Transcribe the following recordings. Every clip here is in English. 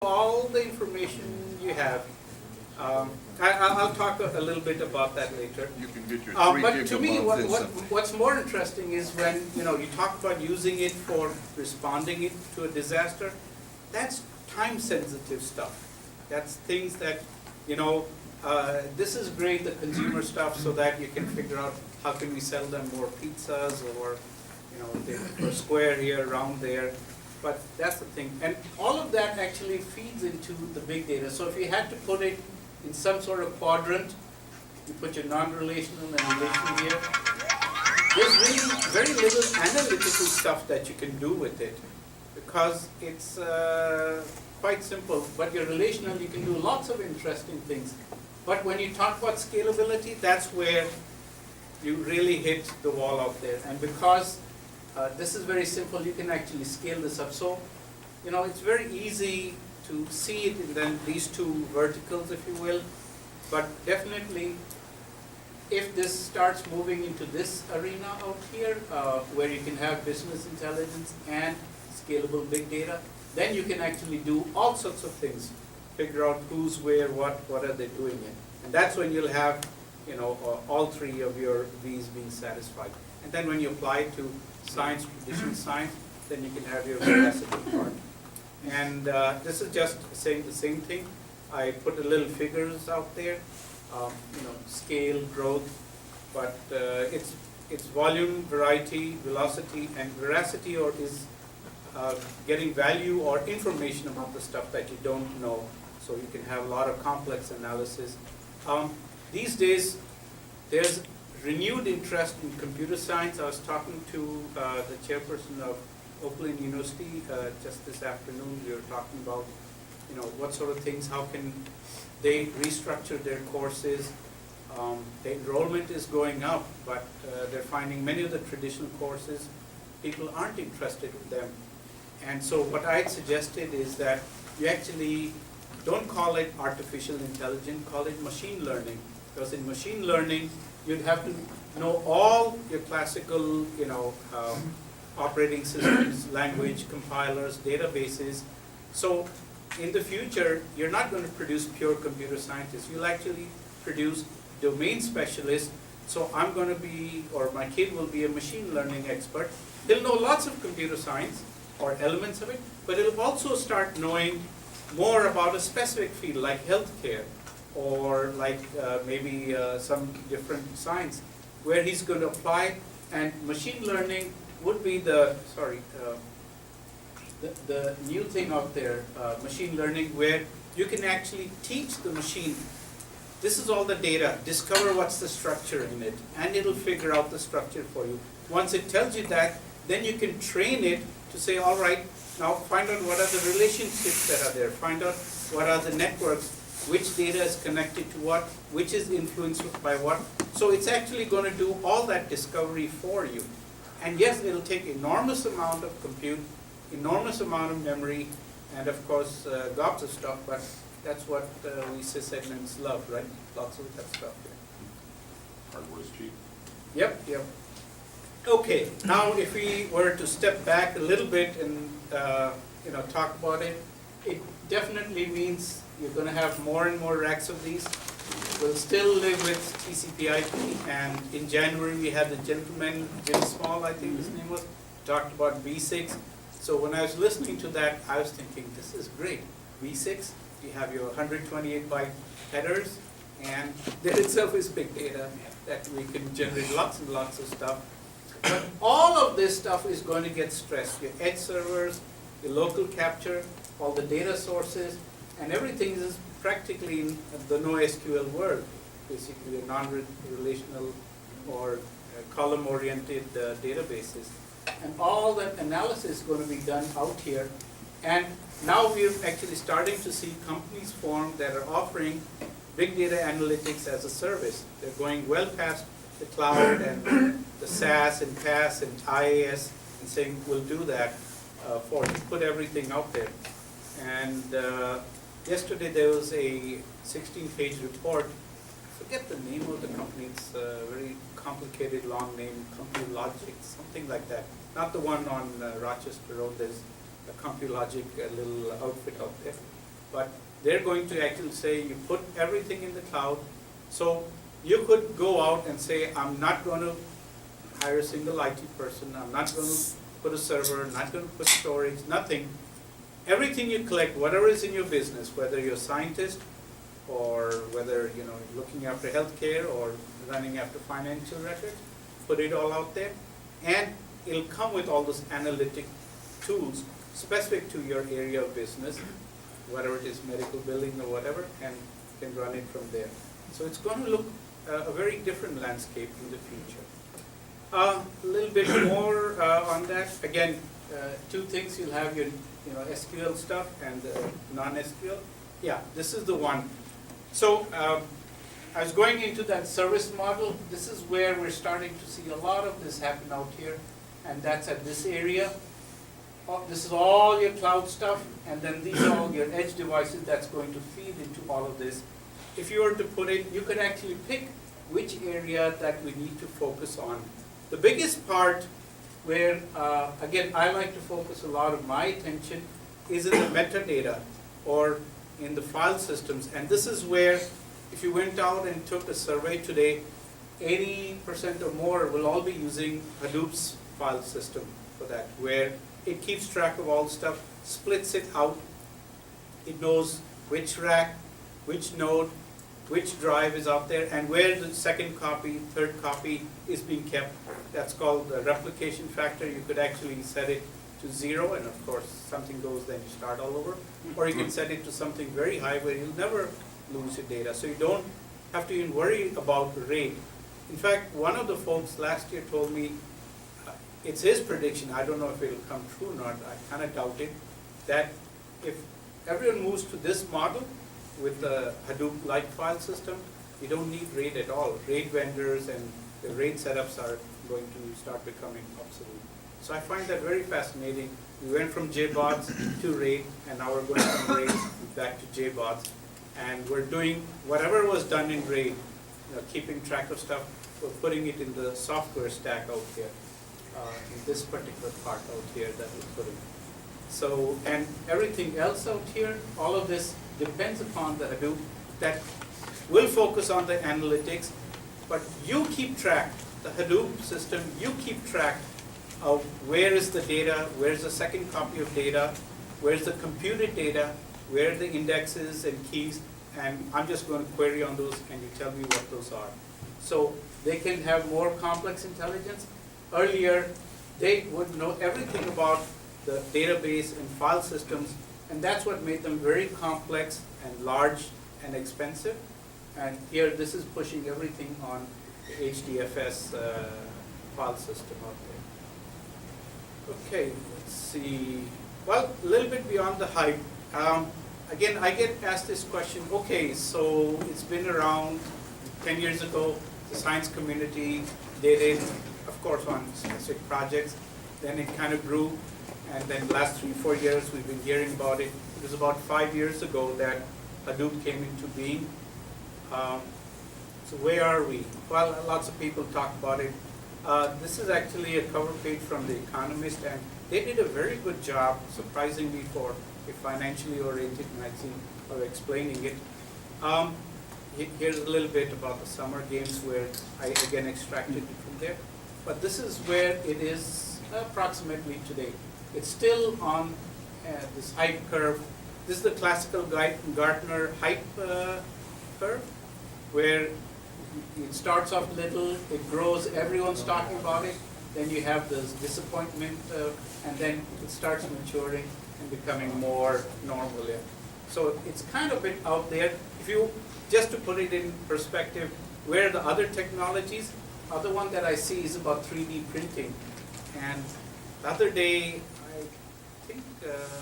all the information you have. I'll talk a little bit about that later. You can get your 3 But gig to a me, month and something. what's more interesting is when you talk about using it for responding it to a disaster. That's time-sensitive stuff. That's things that this is great, the consumer stuff, so that you can figure out how can we sell them more pizzas or per square here, around there. But that's the thing. And all of that actually feeds into the big data. So if you had to put it in some sort of quadrant, you put your non-relational and relational here. There's really very little analytical stuff that you can do with it because it's quite simple. But your relational, you can do lots of interesting things. But when you talk about scalability, that's where you really hit the wall out there. And because this is very simple, you can actually scale this up. So, it's very easy to see it in then these two verticals, if you will. But definitely, if this starts moving into this arena out here, where you can have business intelligence and scalable big data, then you can actually do all sorts of things. Figure out who's where, what are they doing it. And that's when you'll have, all three of your V's being satisfied. And then when you apply it to science, traditional science, then you can have your veracity part. And this is just saying the same thing. I put a little figures out there, scale, growth, but it's volume, variety, velocity, and veracity is getting value or information about the stuff that you don't know. So you can have a lot of complex analysis. These days, there's renewed interest in computer science. I was talking to the chairperson of Oakland University just this afternoon. We were talking about, what sort of things, how can they restructure their courses. The enrollment is going up, but they're finding many of the traditional courses, people aren't interested in them. And so what I had suggested is that you actually don't call it artificial intelligence, call it machine learning. Because in machine learning, you'd have to know all your classical, operating systems, language, compilers, databases. So in the future, you're not going to produce pure computer scientists. You'll actually produce domain specialists. So I'm going to be, or my kid will be a machine learning expert. He'll know lots of computer science or elements of it, but he'll also start knowing more about a specific field like healthcare, or like maybe some different science where he's going to apply, and machine learning would be the new thing out there, machine learning, where you can actually teach the machine, this is all the data, discover what's the structure in it, and it'll figure out the structure for you. Once it tells you that, then you can train it to say, all right, now find out what are the relationships that are there, find out what are the networks, which data is connected to what, which is influenced by what. So it's actually going to do all that discovery for you. And yes, it'll take enormous amount of compute, enormous amount of memory, and of course, gobs of stuff, but that's what we sysadmins love, right? Lots of that stuff. Hardware is cheap. Yep. Okay, now if we were to step back a little bit and talk about it, it definitely means you're going to have more and more racks of these. We'll still live with TCP/IP, and in January we had the gentleman, Jim Small, I think his name was, talked about V6. So when I was listening to that, I was thinking, this is great. V6, you have your 128 byte headers, and there itself is big data that we can generate lots and lots of stuff. But all of this stuff is going to get stressed. Your edge servers, your local capture, all the data sources, and everything is practically in the NoSQL world, basically a non-relational or column-oriented databases. And all that analysis is going to be done out here. And now we're actually starting to see companies form that are offering big data analytics as a service. They're going well past the cloud and the SaaS and PaaS and IaaS and saying, we'll do that for you, put everything out there. And yesterday there was a 16-page report. I forget the name of the company. It's a very complicated, long name, CompuLogic, something like that. Not the one on Rochester Road. There's a CompuLogic little outfit out there. but they're going to actually say you put everything in the cloud. So you could go out and say, I'm not going to hire a single IT person, I'm not going to put a server, not going to put storage, nothing. Everything you collect, whatever is in your business, whether you're a scientist or whether you're looking after healthcare or running after financial records, put it all out there, and it'll come with all those analytic tools specific to your area of business, whether it is medical billing or whatever, and can run it from there. So it's going to look a very different landscape in the future. A little bit more on that. Again, two things. You'll have your SQL stuff and non-SQL. Yeah, this is the one. So I was going into that service model. This is where we're starting to see a lot of this happen out here, and that's at this area. This is all your cloud stuff, and then these are all your edge devices that's going to feed into all of this. If you were to put it, you could actually pick which area that we need to focus on. The biggest part where, again, I like to focus a lot of my attention is in the metadata or in the file systems. And this is where, if you went out and took a survey today, 80% or more will all be using Hadoop's file system for that, where it keeps track of all the stuff, splits it out. It knows which rack, which node, which drive is out there, and where the second copy, third copy is being kept. That's called the replication factor. You could actually set it to 0, and of course something goes, then you start all over. Or you can set it to something very high where you'll never lose your data. So you don't have to even worry about the rate. In fact, one of the folks last year told me, it's his prediction, I don't know if it'll come true or not, I kind of doubt it, that if everyone moves to this model with the Hadoop-like file system, you don't need RAID at all. RAID vendors and the RAID setups are going to start becoming obsolete. So I find that very fascinating. We went from JBods to RAID, and now we're going from RAID back to JBods. And we're doing whatever was done in RAID, keeping track of stuff, we're putting it in the software stack out here, in this particular part out here that we're putting. So, and everything else out here, all of this depends upon the Hadoop that will focus on the analytics, but you keep track, the Hadoop system, you keep track of where is the data, where's the second copy of data, where's the computed data, where are the indexes and keys, and I'm just going to query on those and you tell me what those are. So they can have more complex intelligence. Earlier, they would know everything about the database and file systems, and that's what made them very complex and large and expensive. And here, this is pushing everything on the HDFS file system out there. Okay, let's see. Well, a little bit beyond the hype. Again, I get asked this question, okay, so it's been around 10 years ago, the science community did it, of course, on specific projects. Then it kind of grew, and then the last 3-4 years we've been hearing about it. It was about 5 years ago that Hadoop came into being. So where are we? Well, lots of people talk about it. This is actually a cover page from The Economist, and they did a very good job, surprisingly, for a financially oriented magazine of explaining it. Here's a little bit about the summer games where I again extracted it from there. But this is where it is approximately today. It's still on this hype curve. This is the classical Gartner hype curve, where it starts off little, it grows, everyone's talking about it, then you have this disappointment, and then it starts maturing and becoming more normal. So it's kind of a bit out there. If you, just to put it in perspective, where are the other technologies? Other one that I see is about 3D printing. And the other day, I think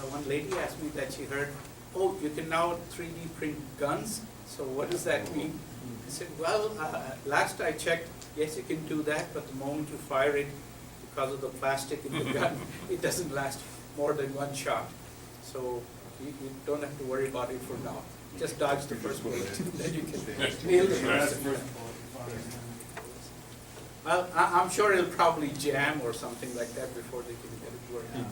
one lady asked me that she heard, oh, you can now 3D print guns? So what does that mean? I said, well, last I checked, yes, you can do that, but the moment you fire it, because of the plastic in the gun, it doesn't last more than one shot. So you don't have to worry about it for now. Just dodge the first bullet, then you can nail the rest. Well, I'm sure it'll probably jam or something like that before they can get it working.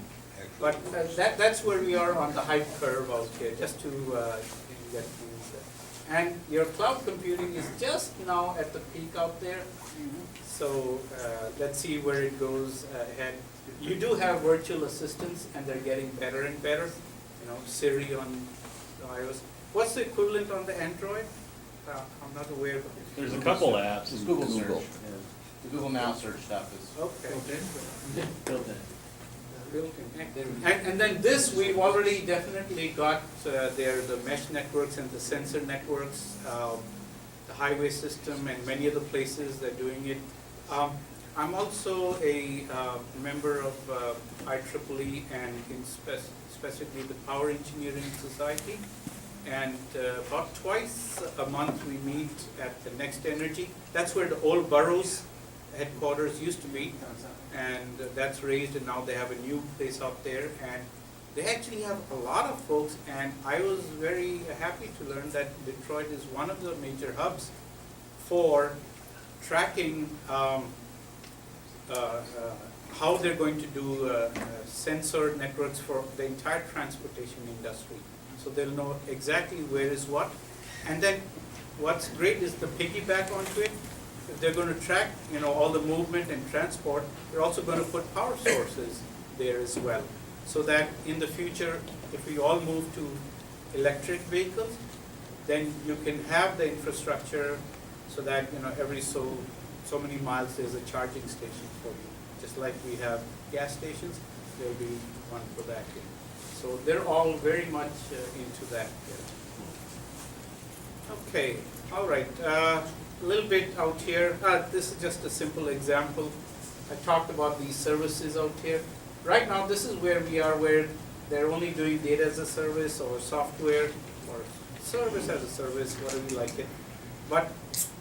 But that's where we are on the hype curve out here, just to get things. And your cloud computing is just now at the peak out there. So let's see where it goes ahead. You do have virtual assistants, and they're getting better and better. You know, Siri on iOS. What's the equivalent on the Android? I'm not aware of it. There's a couple apps. It's Google search. Google. The Google Now search stuff is. Okay. Built in. And then this, we've already definitely got there, the mesh networks and the sensor networks, the highway system, and many other places they're doing it. I'm also a member of IEEE and specifically the Power Engineering Society. And about twice a month we meet at the Next Energy. That's where the old boroughs headquarters used to be. And that's raised, and now they have a new place out there. And they actually have a lot of folks, and I was very happy to learn that Detroit is one of the major hubs for tracking how they're going to do sensor networks for the entire transportation industry. So they'll know exactly where is what. And then what's great is the piggyback onto it. If they're going to track, you know, all the movement and transport, they're also going to put power sources there as well. So that in the future, if we all move to electric vehicles, then you can have the infrastructure so that, you know, every so many miles there's a charging station for you. Just like we have gas stations, there'll be one for that. So they're all very much into that. Okay, all right. A little bit out here. This is just a simple example. I talked about these services out here. Right now, this is where we are, where they're only doing data as a service or software or service as a service, whatever you like it. But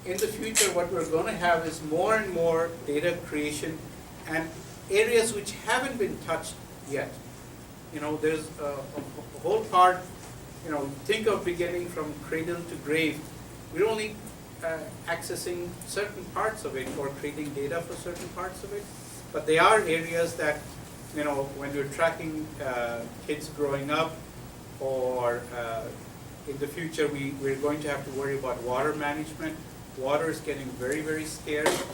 in the future, what we're going to have is more and more data creation and areas which haven't been touched yet. You know, there's a whole part, you know, think of beginning from cradle to grave. We're only accessing certain parts of it or creating data for certain parts of it. But there are areas that, you know, when you're tracking kids growing up, or in the future we're going to have to worry about water management. Water is getting very, very scarce.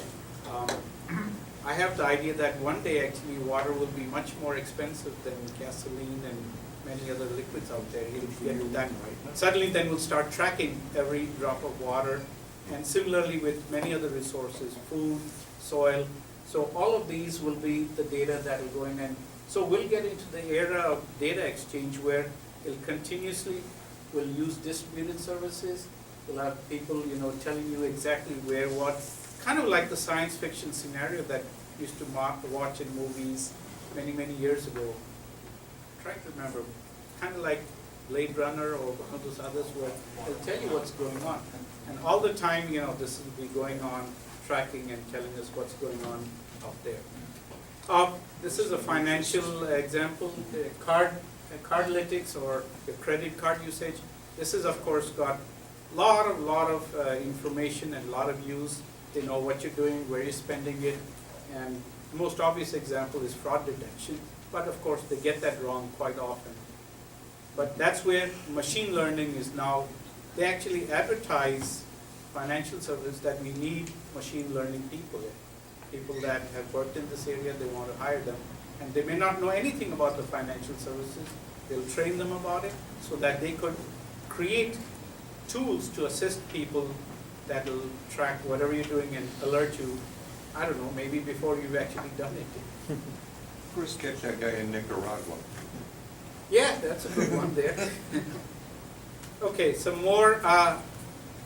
I have the idea that one day actually water will be much more expensive than gasoline and many other liquids out there. It'll get to that. Suddenly then we'll start tracking every drop of water, and similarly with many other resources, food, soil. So all of these will be the data that will go in, and so we'll get into the era of data exchange where it'll continuously, we'll use distributed services. We'll have people, you know, telling you exactly where, what, kind of like the science fiction scenario that we used to watch in movies many, many years ago. I'm trying to remember, kind of like Blade Runner or one of those others where they'll tell you what's going on. And all the time, you know, this will be going on, tracking and telling us what's going on out there. This is a financial example, cardlytics or the credit card usage. This is, of course, got lot of information and a lot of use. They know what you're doing, where you're spending it, and the most obvious example is fraud detection. But of course, they get that wrong quite often. But that's where machine learning is now. They actually advertise financial services that we need machine learning people in. People that have worked in this area, they want to hire them. And they may not know anything about the financial services. They'll train them about it so that they could create tools to assist people that will track whatever you're doing and alert you, I don't know, maybe before you've actually done it. First catch that guy in Nicaragua. Yeah, that's a good one there. Okay, some more.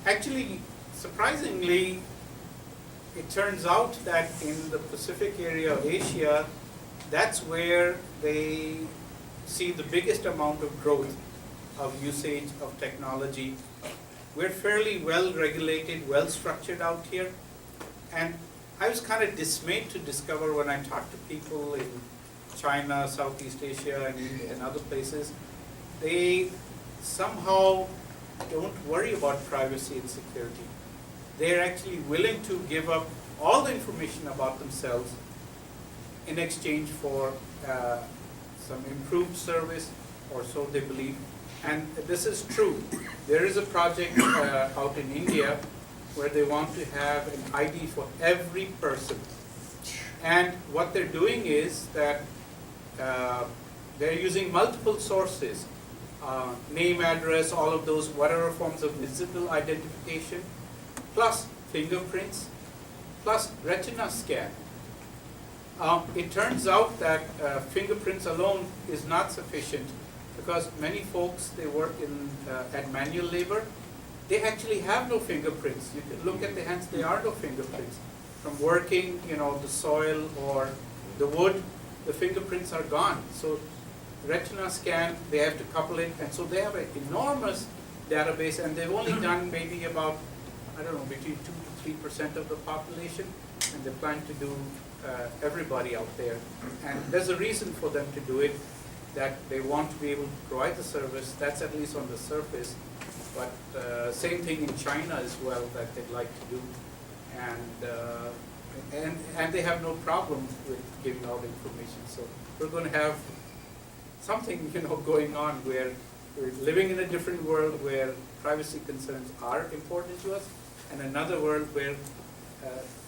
Actually, surprisingly, it turns out that in the Pacific area of Asia, that's where they see the biggest amount of growth of usage of technology. We're fairly well regulated, well structured out here. And I was kind of dismayed to discover when I talked to people in China, Southeast Asia, and other places, they somehow don't worry about privacy and security. They're actually willing to give up all the information about themselves in exchange for some improved service, or so they believe. And this is true. There is a project out in India where they want to have an ID for every person. And what they're doing is that they're using multiple sources, name, address, all of those, whatever forms of visible identification, plus fingerprints, plus retina scan. It turns out that fingerprints alone is not sufficient, because many folks, they work in at manual labor. They actually have no fingerprints. You can look at the hands, there are no fingerprints. From working, the soil or the wood, the fingerprints are gone. So retina scan, they have to couple it, and so they have an enormous database, and they've only done maybe about, I don't know, between 2 to 3% of the population, and they plan to do everybody out there. And there's a reason for them to do it, that they want to be able to provide the service. That's at least on the surface. But same thing in China as well, that they'd like to do. And they have no problem with giving out information. So we're going to have something, going on where we're living in a different world where privacy concerns are important to us, and another world where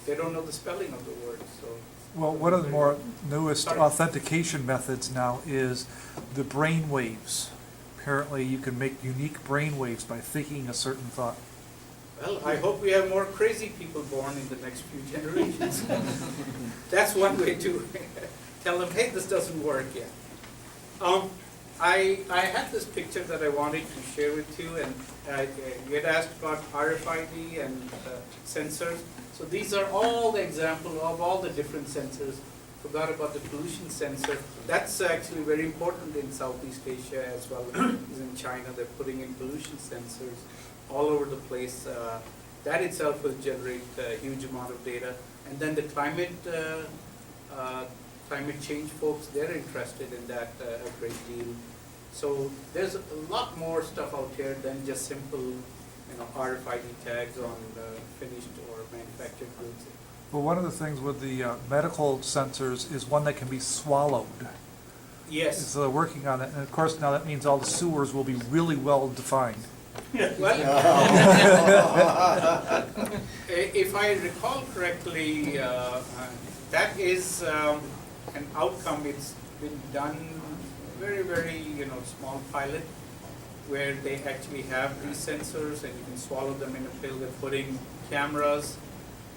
they don't know the spelling of the word. So. Well, one of the more newest Sorry. authentication methods now is the brain waves. Apparently, you can make unique brain waves by thinking a certain thought. Well, I hope we have more crazy people born in the next few generations. That's one way to tell them, hey, this doesn't work yet. I had this picture that I wanted to share with you, and you had asked about RFID and sensors. So these are all the examples of all the different sensors. Forgot about the pollution sensor. That's actually very important in Southeast Asia as well as in China. They're putting in pollution sensors all over the place. That itself will generate a huge amount of data. And then the climate change folks, they're interested in that a great deal. So there's a lot more stuff out here than just simple, RFID tags on finished or manufactured goods. Well, one of the things with the medical sensors is one that can be swallowed. Yes. So they're working on it, and of course now that means all the sewers will be really well defined. Well, if I recall correctly, that is an outcome. It's been done very, very, small pilot, where they actually have these sensors and you can swallow them in a pill. They're putting cameras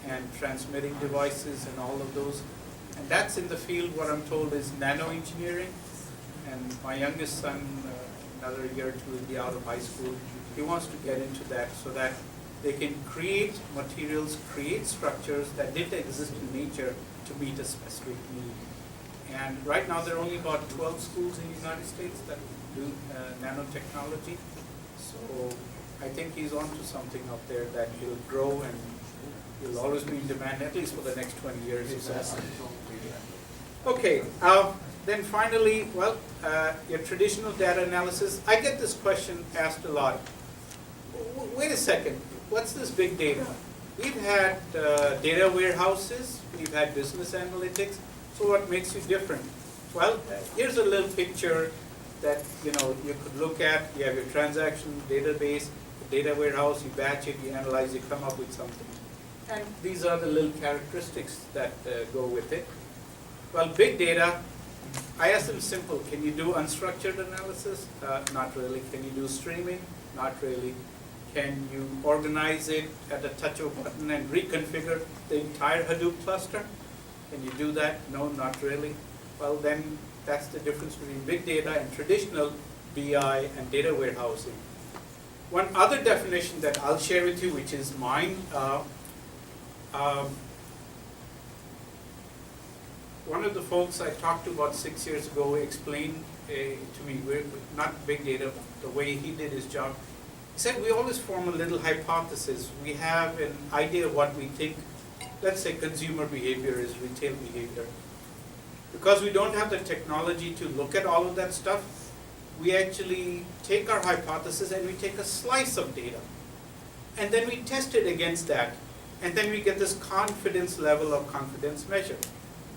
and transmitting devices and all of those. And that's in the field, what I'm told, is nanoengineering. And my youngest son, another year or two, will be out of high school. He wants to get into that so that they can create materials, create structures that didn't exist in nature to meet a specific need. And right now there are only about 12 schools in the United States that do nanotechnology. So I think he's onto something out there that will grow and will always be in demand, at least for the next 20 years or so. Okay, then finally, your traditional data analysis. I get this question asked a lot. Wait a second, what's this big data? We've had data warehouses, we've had business analytics, so what makes you different? Well, here's a little picture that you could look at. You have your transaction database, data warehouse, you batch it, you analyze, you come up with something. And these are the little characteristics that go with it. Well, big data, I asked them simple. Can you do unstructured analysis? Not really. Can you do streaming? Not really. Can you organize it at a touch of a button and reconfigure the entire Hadoop cluster? Can you do that? No, not really. Well, then that's the difference between big data and traditional BI and data warehousing. One other definition that I'll share with you, which is mine, one of the folks I talked to about 6 years ago explained to me, not big data, but the way he did his job. He said we always form a little hypothesis. We have an idea of what we think, let's say consumer behavior is retail behavior. Because we don't have the technology to look at all of that stuff, we actually take our hypothesis and we take a slice of data. And then we test it against that. And then we get this confidence level of confidence measure.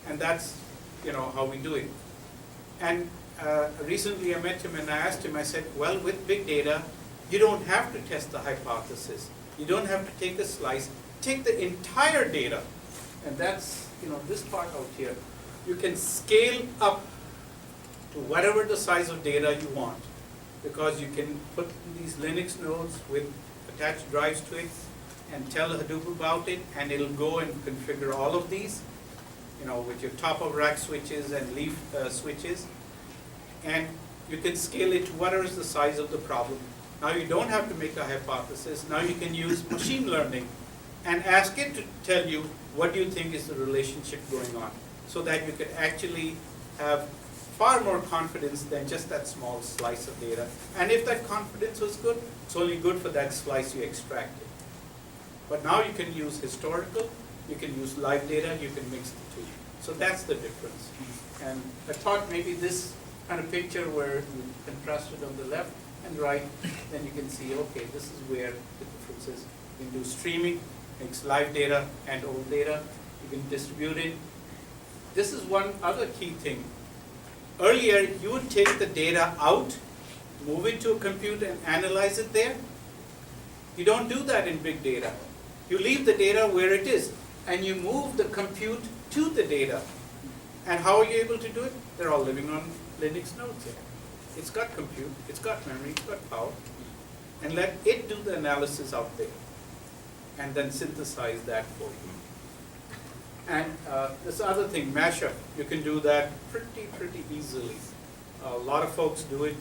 And that's how we do it. And recently I met him and I asked him, I said, well, with big data, you don't have to test the hypothesis. You don't have to take a slice. Take the entire data, and that's, this part out here. You can scale up to whatever the size of data you want, because you can put these Linux nodes with attached drives to it and tell Hadoop about it, and it'll go and configure all of these, with your top of rack switches and leaf switches, and you can scale it to whatever is the size of the problem. Now you don't have to make a hypothesis. Now you can use machine learning and ask it to tell you what do you think is the relationship going on, so that you can actually have far more confidence than just that small slice of data. And if that confidence was good, it's only good for that slice you extracted. But now you can use historical, you can use live data, you can mix the two. So that's the difference. And I thought maybe this kind of picture where you contrasted on the left and right, then you can see, okay, this is where the difference is. You can do streaming, mix live data and old data. You can distribute it. This is one other key thing. Earlier, you would take the data out, move it to a computer and analyze it there. You don't do that in big data. You leave the data where it is, and you move the compute to the data. And how are you able to do it? They're all living on Linux nodes here. It's got compute, it's got memory, it's got power. And let it do the analysis out there, and then synthesize that for you. And this other thing, mashup, you can do that pretty easily. A lot of folks do it,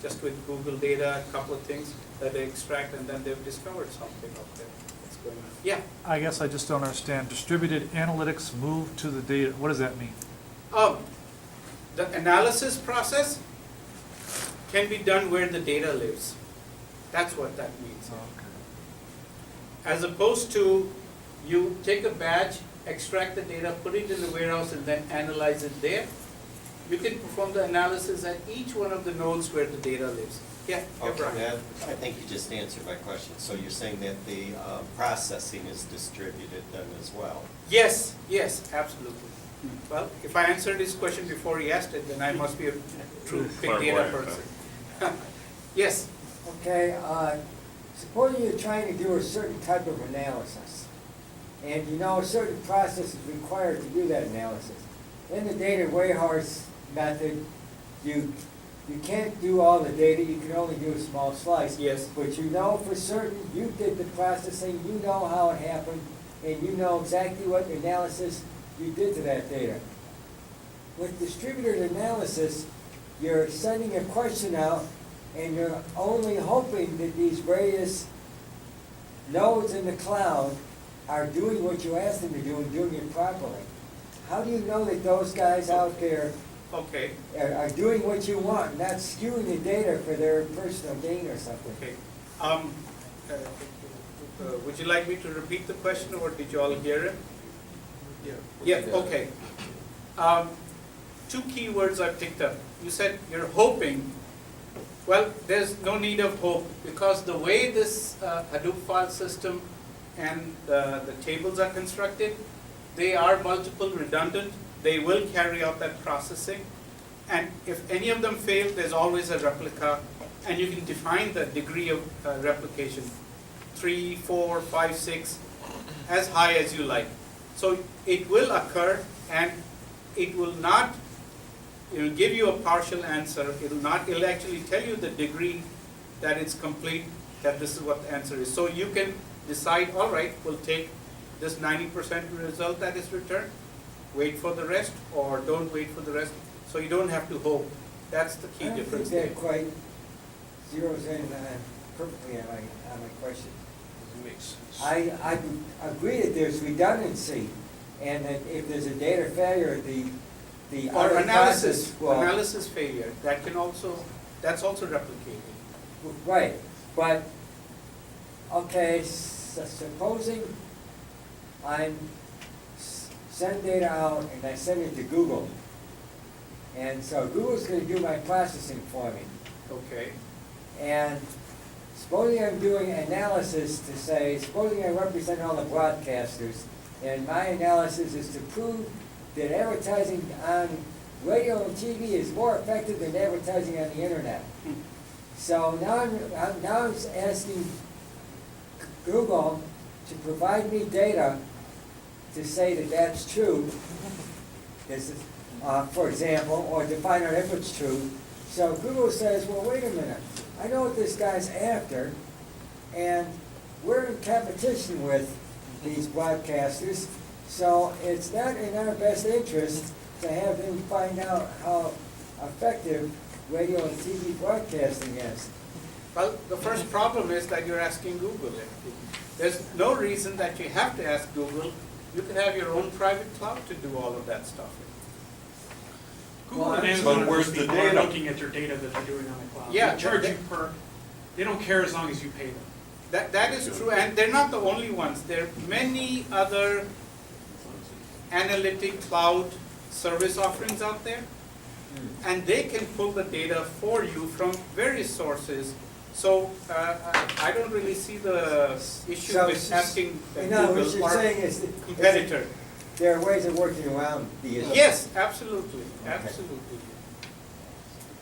just with Google data, a couple of things that they extract, and then they've discovered something out there that's going on. Yeah? I guess I just don't understand. Distributed analytics move to the data. What does that mean? The analysis process can be done where the data lives. That's what that means. Okay. As opposed to you take a batch, extract the data, put it in the warehouse, and then analyze it there. You can perform the analysis at each one of the nodes where the data lives. Yeah, Okay, Brian. that, I think you just answered my question. So you're saying that the processing is distributed then as well? Yes, absolutely. Well, if I answered his question before he asked it, then I must be a true big data person. Yes. Okay, supposing you're trying to do a certain type of analysis, and you know a certain process is required to do that analysis. In the data warehouse method, you can't do all the data, you can only do a small slice. Yes. But you know for certain, you did the processing, you know how it happened, and you know exactly what analysis you did to that data. With distributed analysis, you're sending a question out, and you're only hoping that these various nodes in the cloud are doing what you asked them to do and doing it properly. How do you know that those guys out there Okay. are doing what you want, not skewing the data for their personal gain or something? Okay. Would you like me to repeat the question, or did you all hear it? Yeah, okay. Two key words I picked up. You said you're hoping. Well, there's no need of hope, because the way this Hadoop file system and the tables are constructed, they are multiple redundant. They will carry out that processing. And if any of them fail, there's always a replica, and you can define the degree of replication, 3, 4, 5, 6, as high as you like. So it will occur, and it will not give you a partial answer. It'll actually tell you the degree that it's complete, that this is what the answer is. So you can decide, all right, we'll take this 90% result that is returned, wait for the rest, or don't wait for the rest. So you don't have to hope. That's the key difference I there. don't think that quite zeroes in perfectly on my question. Makes sense. I agree that there's redundancy, and that if there's a data failure, the Or other analysis, process will- analysis failure, that's also replicated. Right, but, okay, supposing I send data out and I send it to Google, and so Google's gonna do my processing for me. Okay. And supposing I'm doing analysis to say, supposing I represent all the broadcasters, and my analysis is to prove that advertising on radio and TV is more effective than advertising on the internet. So now I'm asking Google to provide me data to say that that's true. This is, for example, or to find out if it's true. So Google says, well, wait a minute, I know what this guy's after, and we're in competition with these broadcasters, so it's not in our best interest to have them find out how effective radio and TV broadcasting is. Well, the first problem is that you're asking Google it. There's no reason that you have to ask Google. You can have your own private cloud to do all of that stuff. Google Well, and but Amazon where's are the people data? are looking at your data that they're doing on the cloud. Yeah, They charge they- you per, they don't care as long as you pay them. That is true, and they're not the only ones. There are many other analytic cloud service offerings out there, and they can pull the data for you from various sources. So I don't really see the issue So with asking No, what Google you're or saying is that competitor. there are ways of working around the issue. Yes, absolutely, absolutely.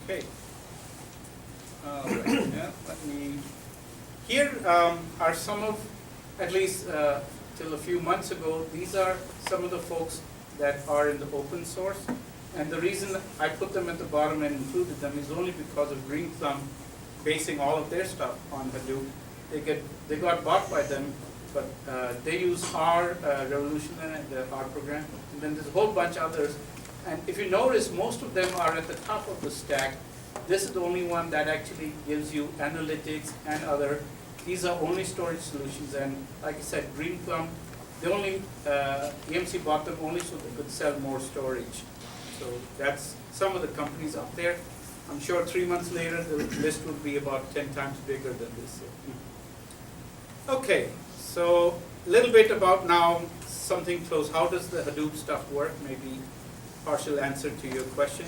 Okay. Yeah, let me, here are some of, at least till a few months ago, these are some of the folks that are in the open source. And the reason I put them at the bottom and included them is only because of Greenthumb basing all of their stuff on Hadoop. They got bought by them, but they use our Revolution and our program. And then there's a whole bunch of others. And if you notice, most of them are at the top of the stack. This is the only one that actually gives you analytics and other. These are only storage solutions. And like I said, Greenthumb, they only, EMC bought them only so they could sell more storage. So that's some of the companies out there. I'm sure 3 months later, the list would be about 10 times bigger than this. Okay, so a little bit about now something close. How does the Hadoop stuff work? Maybe partial answer to your question.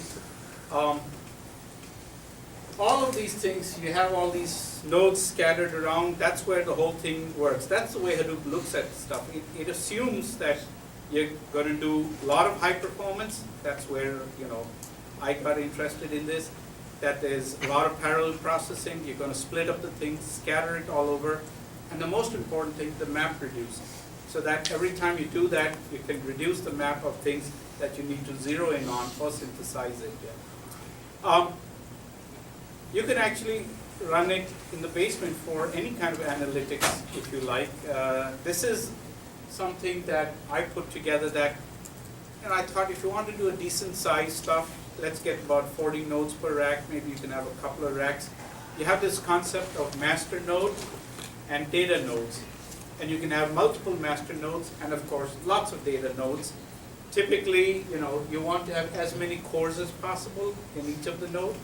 All of these things, you have all these nodes scattered around. That's where the whole thing works. That's the way Hadoop looks at stuff. It assumes that you're going to do a lot of high performance. That's where, I got interested in this. That there's a lot of parallel processing. You're going to split up the things, scatter it all over. And the most important thing, the map reduce. So that every time you do that, you can reduce the map of things that you need to zero in on or synthesize it. You can actually run it in the basement for any kind of analytics if you like. This is something that I put together that, I thought if you want to do a decent size stuff, let's get about 40 nodes per rack. Maybe you can have a couple of racks. You have this concept of master node and data nodes. And you can have multiple master nodes and of course lots of data nodes. Typically, you want to have as many cores as possible in each of the nodes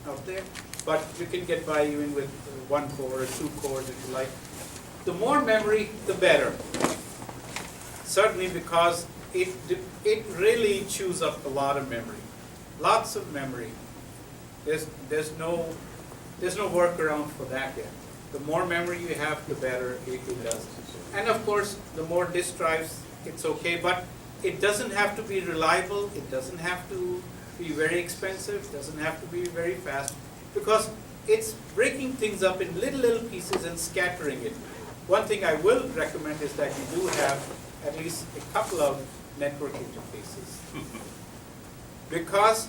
out there. But you can get by even with 1 core or 2 cores if you like. The more memory, the better. Certainly because it really chews up a lot of memory. Lots of memory. There's no workaround for that yet. The more memory you have, the better it does. And of course, the more disk drives, it's okay, but it doesn't have to be reliable. It doesn't have to be very expensive. It doesn't have to be very fast, because it's breaking things up in little pieces and scattering it. One thing I will recommend is that you do have at least a couple of network interfaces. Because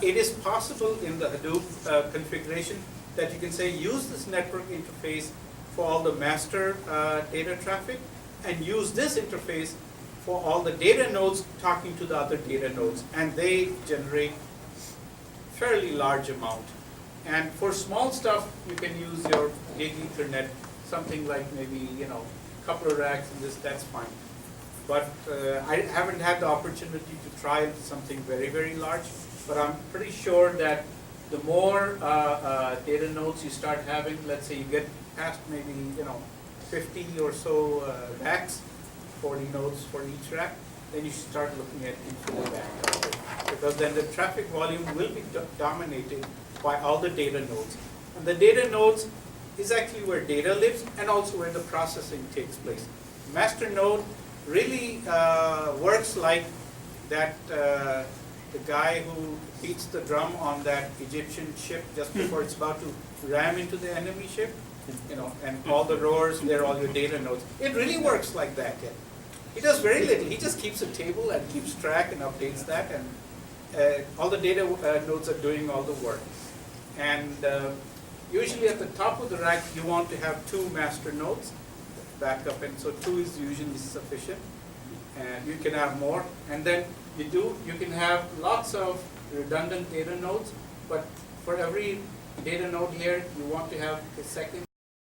it is possible in the Hadoop configuration that you can say, use this network interface for all the master data traffic, and use this interface for all the data nodes talking to the other data nodes, and they generate fairly large amount. And for small stuff, you can use your gig Ethernet, something like maybe, a couple of racks and that's fine. But I haven't had the opportunity to try something very large, but I'm pretty sure that the more data nodes you start having, let's say you get past maybe, 50 or so racks, 40 nodes for each rack, then you should start looking at infinite rack. Because then the traffic volume will be dominated by all the data nodes. And the data nodes is actually where data lives and also where the processing takes place. Master node really works like that the guy who beats the drum on that Egyptian ship just before it's about to ram into the enemy ship, you know, and all the roars, they're all your data nodes. It really works like that, yeah. He does very little. He just keeps a table and keeps track and updates that, and all the data nodes are doing all the work. And usually at the top of the rack, you want to have 2 master nodes backup, and so 2 is usually sufficient. And you can have more, and then you can have lots of redundant data nodes, but for every data node here, you want to have a second